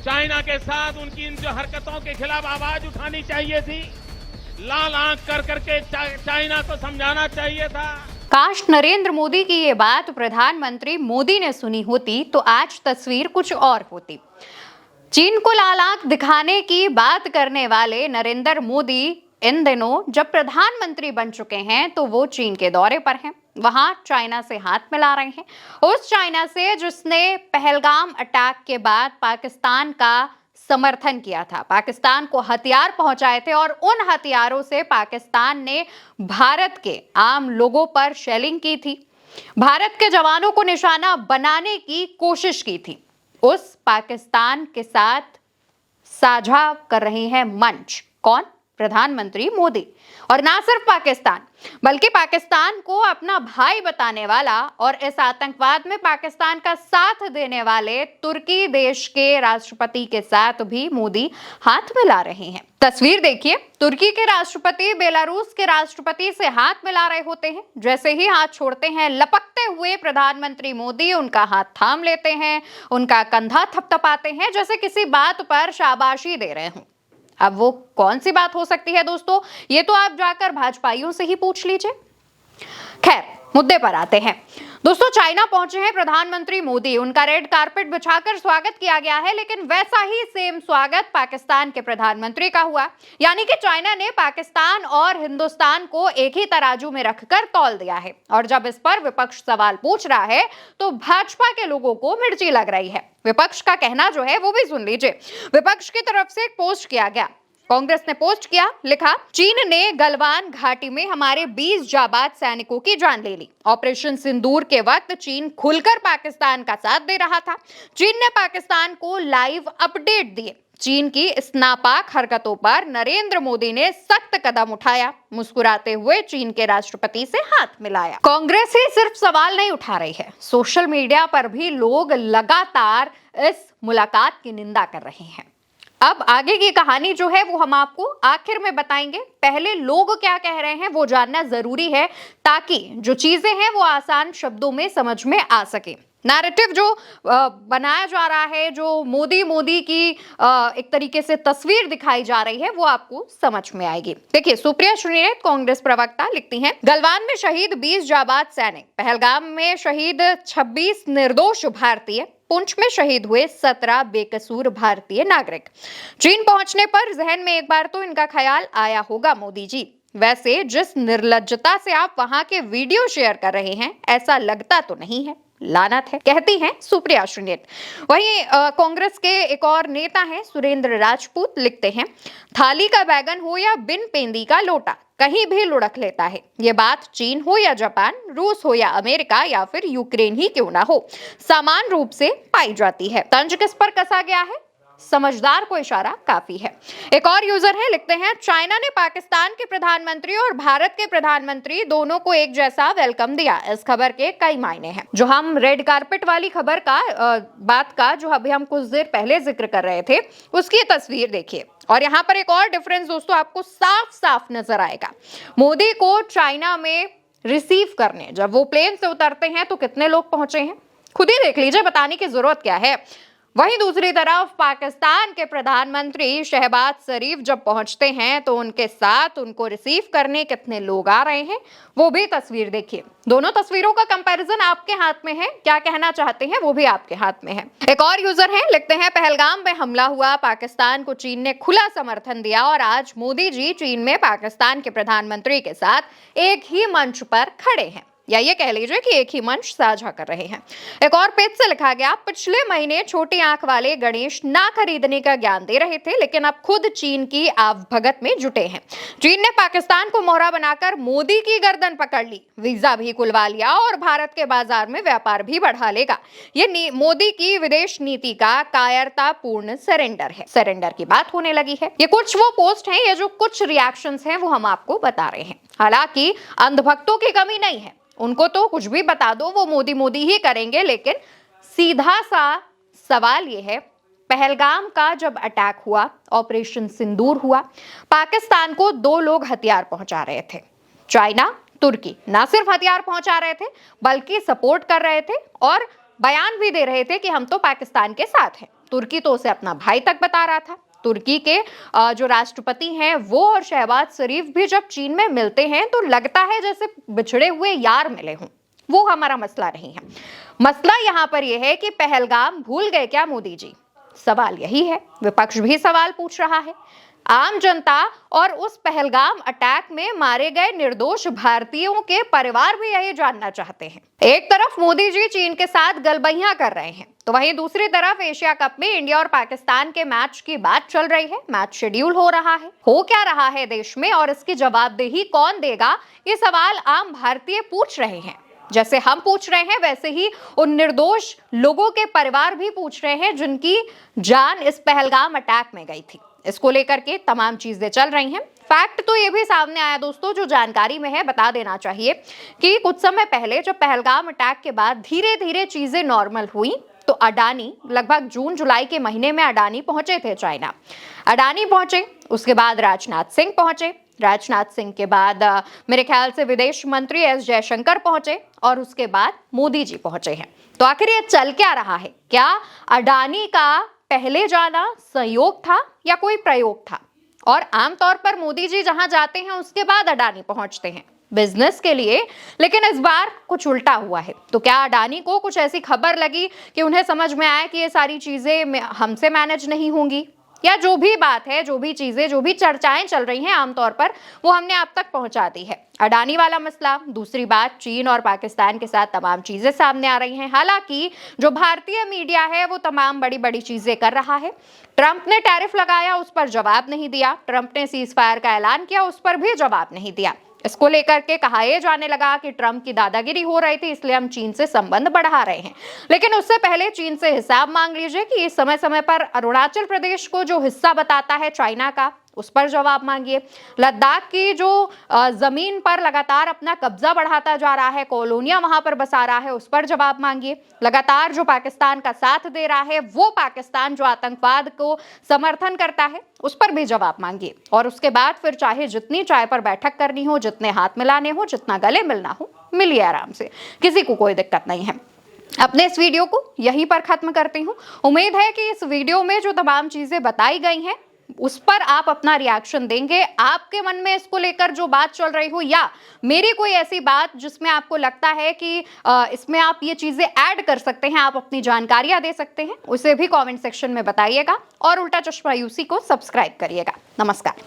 China के साथ उनकी इन जो हरकतों के खिलाफ आवाज उठानी चाहिए थी, लाल आंख कर करके चाइना को समझाना चाहिए था। काश नरेंद्र मोदी की ये बात प्रधानमंत्री मोदी ने सुनी होती तो आज तस्वीर कुछ और होती। चीन को लाल आंख दिखाने की बात करने वाले नरेंद्र मोदी इन दिनों जब प्रधानमंत्री बन चुके हैं तो वो चीन के दौरे पर हैं। वहां चाइना से हाथ मिला रहे हैं, उस चाइना से जिसने पहलगाम अटैक के बाद पाकिस्तान का समर्थन किया था, पाकिस्तान को हथियार पहुंचाए थे और उन हथियारों से पाकिस्तान ने भारत के आम लोगों पर शेलिंग की थी, भारत के जवानों को निशाना बनाने की कोशिश की थी। उस पाकिस्तान के साथ साझा कर रहे हैं मंच कौन? प्रधानमंत्री मोदी। और ना सिर्फ पाकिस्तान बल्कि पाकिस्तान को अपना भाई बताने वाला और इस आतंकवाद में पाकिस्तान का साथ देने वाले तुर्की देश के राष्ट्रपति के साथ भी मोदी हाथ मिला रहे हैं। तस्वीर देखिए, तुर्की के राष्ट्रपति बेलारूस के राष्ट्रपति से हाथ मिला रहे होते हैं। जैसे ही हाथ छोड़ते हैं, लपकते हुए प्रधानमंत्री मोदी उनका हाथ थाम लेते हैं, उनका कंधा थपथपाते हैं जैसे किसी बात पर शाबाशी दे रहे हों। अब वो कौन सी बात हो सकती है दोस्तों, ये तो आप जाकर भाजपाइयों से ही पूछ लीजिए। खैर, मुद्दे पर आते हैं। दोस्तों, चाइना पहुंचे हैं प्रधानमंत्री मोदी, उनका रेड कारपेट बिछाकर स्वागत किया गया है, लेकिन वैसा ही सेम स्वागत पाकिस्तान के प्रधानमंत्री का हुआ। यानी कि चाइना ने पाकिस्तान और हिंदुस्तान को एक ही तराजू में रखकर तौल दिया है। और जब इस पर विपक्ष सवाल पूछ रहा है तो भाजपा के लोगों को मिर्ची लग रही है। विपक्ष का कहना जो है वो भी सुन लीजिए। विपक्ष की तरफ से एक पोस्ट किया गया, कांग्रेस ने पोस्ट किया, लिखा, चीन ने गलवान घाटी में हमारे 20 जाबाज सैनिकों की जान ले ली। ऑपरेशन सिंदूर के वक्त चीन खुलकर पाकिस्तान का साथ दे रहा था। चीन ने पाकिस्तान को लाइव अपडेट दिए। चीन की इस नापाक हरकतों पर नरेंद्र मोदी ने सख्त कदम उठाया, मुस्कुराते हुए चीन के राष्ट्रपति से हाथ मिलाया। कांग्रेस ही सिर्फ सवाल नहीं उठा रही है, सोशल मीडिया पर भी लोग लगातार इस मुलाकात की निंदा कर रहे हैं। अब आगे की कहानी जो है वो हम आपको आखिर में बताएंगे। पहले लोग क्या कह रहे हैं वो जानना जरूरी है, ताकि जो चीजें हैं वो आसान शब्दों में समझ में आ सके। नैरेटिव जो बनाया जा रहा है, जो मोदी की एक तरीके से तस्वीर दिखाई जा रही है, वो आपको समझ में आएगी। देखिए, सुप्रिया श्रीनेत कांग्रेस प्रवक्ता लिखती हैं, गलवान में शहीद 20 जाबाज सैनिक, पहलगाम में शहीद 26 निर्दोष भारतीय, पुंछ में शहीद हुए 17 बेकसूर भारतीय नागरिक। चीन पहुंचने पर जहन में एक बार तो इनका ख्याल आया होगा मोदी जी। वैसे जिस निर्लज्जता से आप वहां के वीडियो शेयर कर रहे हैं, ऐसा लगता तो नहीं है, लानत है, कहती हैं सुप्रिया श्रीनेत। वहीं कांग्रेस के एक और नेता हैं सुरेंद्र राजपूत, लिखते हैं, थाली का बैगन हो या बिन पेंदी का लोटा, कहीं भी लुढ़क लेता है। ये बात चीन हो या जापान, रूस हो या अमेरिका या फिर यूक्रेन ही क्यों ना हो, समान रूप से पाई जाती है। तंज किस पर कसा गया है, समझदार को इशारा काफी है। एक और यूजर है, लिखते हैं, चाइना ने पाकिस्तान के प्रधानमंत्री और भारत के प्रधानमंत्री दोनों को एक जैसा वेलकम दिया। इस खबर के कई मायने हैं। जो हम रेड कारपेट वाली खबर का बात का जो अभी हम कुछ देर पहले जिक्र कर रहे थे, उसकी तस्वीर देखिए। और यहाँ पर एक और डिफरेंस दोस्तों आपको साफ साफ नजर आएगा। मोदी को चाइना में रिसीव करने जब वो प्लेन से उतरते हैं तो कितने लोग पहुंचे हैं, खुद ही देख लीजिए, बताने की जरूरत क्या है। वहीं दूसरी तरफ पाकिस्तान के प्रधानमंत्री शहबाज शरीफ जब पहुंचते हैं तो उनके साथ उनको रिसीव करने कितने लोग आ रहे हैं, वो भी तस्वीर देखिए। दोनों तस्वीरों का कंपैरिजन आपके हाथ में है, क्या कहना चाहते हैं वो भी आपके हाथ में है। एक और यूजर हैं, लिखते हैं, पहलगाम में हमला हुआ, पाकिस्तान को चीन ने खुला समर्थन दिया और आज मोदी जी चीन में पाकिस्तान के प्रधानमंत्री के साथ एक ही मंच पर खड़े हैं, या ये कह लीजिए कि एक ही मंच साझा कर रहे हैं। एक और पेज से लिखा गया, पिछले महीने छोटी आंख वाले गणेश ना खरीदने का ज्ञान दे रहे थे, लेकिन अब खुद चीन की आवभगत में जुटे हैं। चीन ने पाकिस्तान को मोहरा बनाकर मोदी की गर्दन पकड़ ली, वीजा भी खुलवा लिया और भारत के बाजार में व्यापार भी बढ़ा लेगा। ये मोदी की विदेश नीति का कायरतापूर्ण सरेंडर है। सरेंडर की बात होने लगी है। ये कुछ वो पोस्ट हैं, ये जो कुछ रिएक्शंस हैं वो हम आपको बता रहे हैं। हालांकि अंधभक्तों की कमी नहीं है, उनको तो कुछ भी बता दो वो मोदी ही करेंगे। लेकिन सीधा सा सवाल ये है, पहलगाम का जब अटैक हुआ, ऑपरेशन सिंदूर हुआ, पाकिस्तान को 2 लोग हथियार पहुंचा रहे थे, चाइना, तुर्की। ना सिर्फ हथियार पहुंचा रहे थे बल्कि सपोर्ट कर रहे थे और बयान भी दे रहे थे कि हम तो पाकिस्तान के साथ हैं। तुर्की तो उसे अपना भाई तक बता रहा था। तुर्की के जो राष्ट्रपति हैं वो और शहबाज शरीफ भी जब चीन में मिलते हैं तो लगता है जैसे बिछड़े हुए यार मिले हों। वो हमारा मसला नहीं है। मसला यहाँ पर यह है कि पहलगाम भूल गए क्या मोदी जी? सवाल यही है। विपक्ष भी सवाल पूछ रहा है। आम जनता और उस पहलगाम अटैक में मारे गए निर्दोष भारतीयों के परिवार भी यही जानना चाहते हैं। एक तरफ मोदी जी चीन के साथ गलबैया कर रहे हैं तो वहीं दूसरी तरफ एशिया कप में इंडिया और पाकिस्तान के मैच की बात चल रही है। मैच शेड्यूल हो रहा है। हो क्या रहा है देश में और इसकी जवाबदेही कौन देगा, ये सवाल आम भारतीय पूछ रहे हैं। जैसे हम पूछ रहे हैं वैसे ही उन निर्दोष लोगों के परिवार भी पूछ रहे हैं जिनकी जान इस पहलगाम अटैक में गई थी। इसको लेकर के तमाम चीजें चल रही हैं। फैक्ट तो ये भी सामने आया दोस्तों, जो जानकारी में है बता देना चाहिए कि कुछ समय पहले जब पहलगाम अटैक के बाद धीरे धीरे चीजें नॉर्मल हुई तो अडानी लगभग जून जुलाई के महीने में अडानी पहुंचे थे चाइना। अडानी पहुंचे, उसके बाद राजनाथ सिंह पहुंचे, राजनाथ सिंह के बाद मेरे ख्याल से विदेश मंत्री एस जयशंकर पहुंचे और उसके बाद मोदी जी पहुंचे हैं। तो आखिर ये चल क्या रहा है? क्या अडानी का पहले जाना संयोग था या कोई प्रयोग था? और आमतौर पर मोदी जी जहां जाते हैं उसके बाद अडानी पहुंचते हैं बिजनेस के लिए, लेकिन इस बार कुछ उल्टा हुआ है। तो क्या अडानी को कुछ ऐसी खबर लगी कि उन्हें समझ में आया कि ये सारी चीजें हमसे मैनेज नहीं होंगी, या जो भी बात है, जो भी चीजें, जो भी चर्चाएं चल रही हैं आमतौर पर वो हमने आप तक पहुंचा दी है। अडानी वाला मसला, दूसरी बात चीन और पाकिस्तान के साथ तमाम चीजें सामने आ रही हैं। हालांकि जो भारतीय मीडिया है वो तमाम बड़ी बड़ी चीजें कर रहा है। ट्रंप ने टैरिफ लगाया, उस पर जवाब नहीं दिया। ट्रंप ने सीज फायर का ऐलान किया, उस पर भी जवाब नहीं दिया। इसको लेकर के कहा यह जाने लगा कि ट्रंप की दादागिरी हो रही थी, इसलिए हम चीन से संबंध बढ़ा रहे हैं। लेकिन उससे पहले चीन से हिसाब मांग लीजिए कि समय समय पर अरुणाचल प्रदेश को जो हिस्सा बताता है चाइना का, उस पर जवाब मांगिए। लद्दाख की जो जमीन पर लगातार अपना कब्जा बढ़ाता जा रहा है, कॉलोनियां वहां पर बसा रहा है, उस पर जवाब मांगिए। लगातार जो पाकिस्तान का साथ दे रहा है, वो पाकिस्तान जो आतंकवाद को समर्थन करता है, उस पर भी जवाब मांगिए। और उसके बाद फिर चाहे जितनी चाय पर बैठक करनी हो, जितने हाथ मिलाने हो, जितना गले मिलना हो, मिलिए आराम से, किसी को कोई दिक्कत नहीं है। अपने इस वीडियो को यहीं पर खत्म करती हूँ। उम्मीद है कि इस वीडियो में जो तमाम चीजें बताई गई हैं उस पर आप अपना रिएक्शन देंगे। आपके मन में इसको लेकर जो बात चल रही हो या मेरी कोई ऐसी बात जिसमें आपको लगता है कि इसमें आप ये चीजें ऐड कर सकते हैं, आप अपनी जानकारियां दे सकते हैं, उसे भी कमेंट सेक्शन में बताइएगा और उल्टा चश्मा यूसी को सब्सक्राइब करिएगा। नमस्कार।